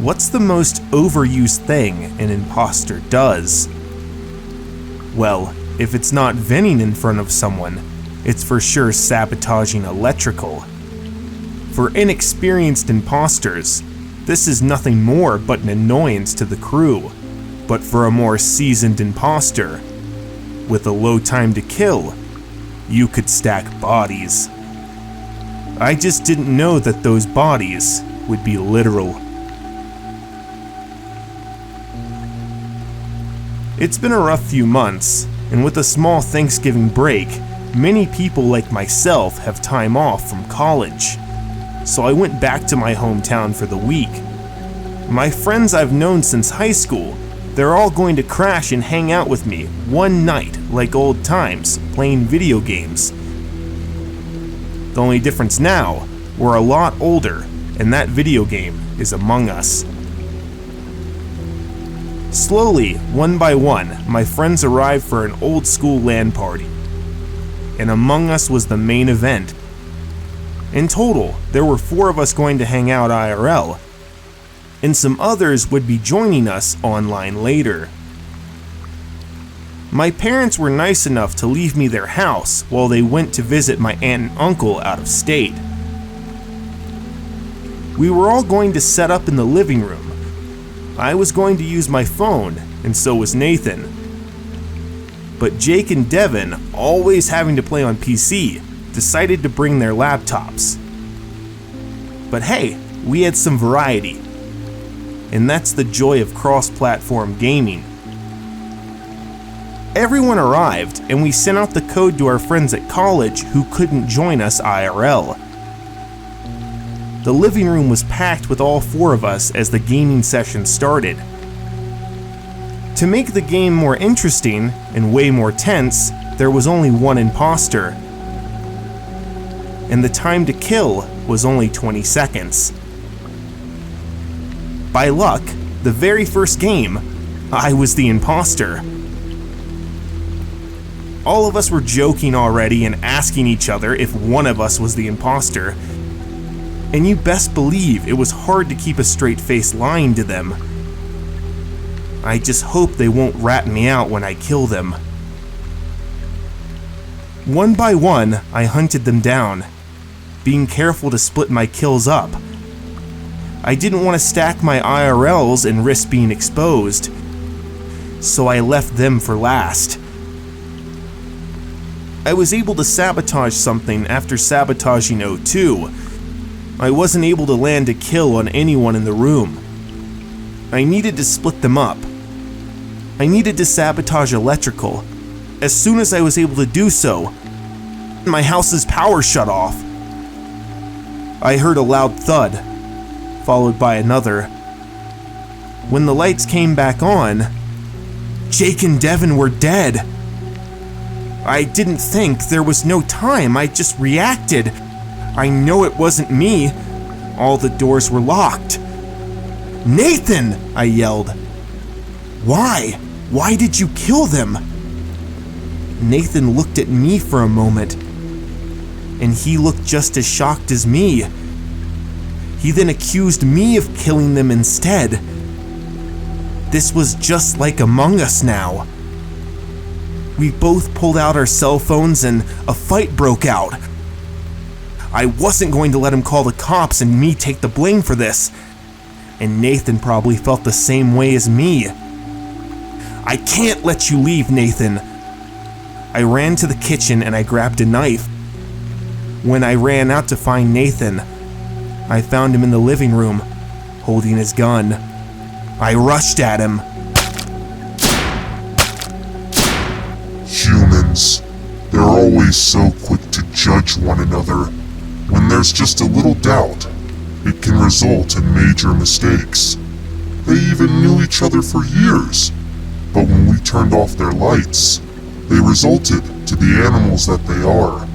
What's the most overused thing an imposter does? Well, if it's not venting in front of someone, it's for sure sabotaging electrical. For inexperienced imposters, this is nothing more but an annoyance to the crew. But for a more seasoned imposter, with a low time to kill, you could stack bodies. I just didn't know that those bodies would be literal. It's been a rough few months, and with a small Thanksgiving break, many people like myself have time off from college. So I went back to my hometown for the week. My friends I've known since high school, they're all going to crash and hang out with me one night like old times, playing video games. The only difference now, we're a lot older, and that video game is Among Us. Slowly, one by one, my friends arrived for an old school LAN party, and Among Us was the main event. In total, there were 4 of us going to hang out IRL, and some others would be joining us online later. My parents were nice enough to leave me their house while they went to visit my aunt and uncle out of state. We were all going to set up in the living room. I was going to use my phone, and so was Nathan. But Jake and Devin, always having to play on PC, decided to bring their laptops. But hey, we had some variety. And that's the joy of cross-platform gaming. Everyone arrived, and we sent out the code to our friends at college who couldn't join us IRL. The living room was packed with all 4 of us as the gaming session started. To make the game more interesting and way more tense, there was only one imposter. And the time to kill was only 20 seconds. By luck, the very first game, I was the imposter. All of us were joking already and asking each other if one of us was the imposter. And you best believe it was hard to keep a straight face lying to them. I just hope they won't rat me out when I kill them. One by one, I hunted them down, being careful to split my kills up. I didn't want to stack my IRLs and risk being exposed, so I left them for last. I was able to sabotage something after sabotaging O2. I wasn't able to land a kill on anyone in the room. I needed to split them up. I needed to sabotage electrical. As soon as I was able to do so, my house's power shut off. I heard a loud thud, followed by another. When the lights came back on, Jake and Devin were dead. I didn't think, there was no time, I just reacted. I know it wasn't me. All the doors were locked. "Nathan!" I yelled. "Why? Why did you kill them?" Nathan looked at me for a moment, and he looked just as shocked as me. He then accused me of killing them instead. This was just like Among Us now. We both pulled out our cell phones and a fight broke out. I wasn't going to let him call the cops and me take the blame for this. And Nathan probably felt the same way as me. "I can't let you leave, Nathan." I ran to the kitchen and I grabbed a knife. When I ran out to find Nathan, I found him in the living room, holding his gun. I rushed at him. Humans, they're always so quick to judge one another. When there's just a little doubt, it can result in major mistakes. They even knew each other for years, but when we turned off their lights, they resulted to the animals that they are.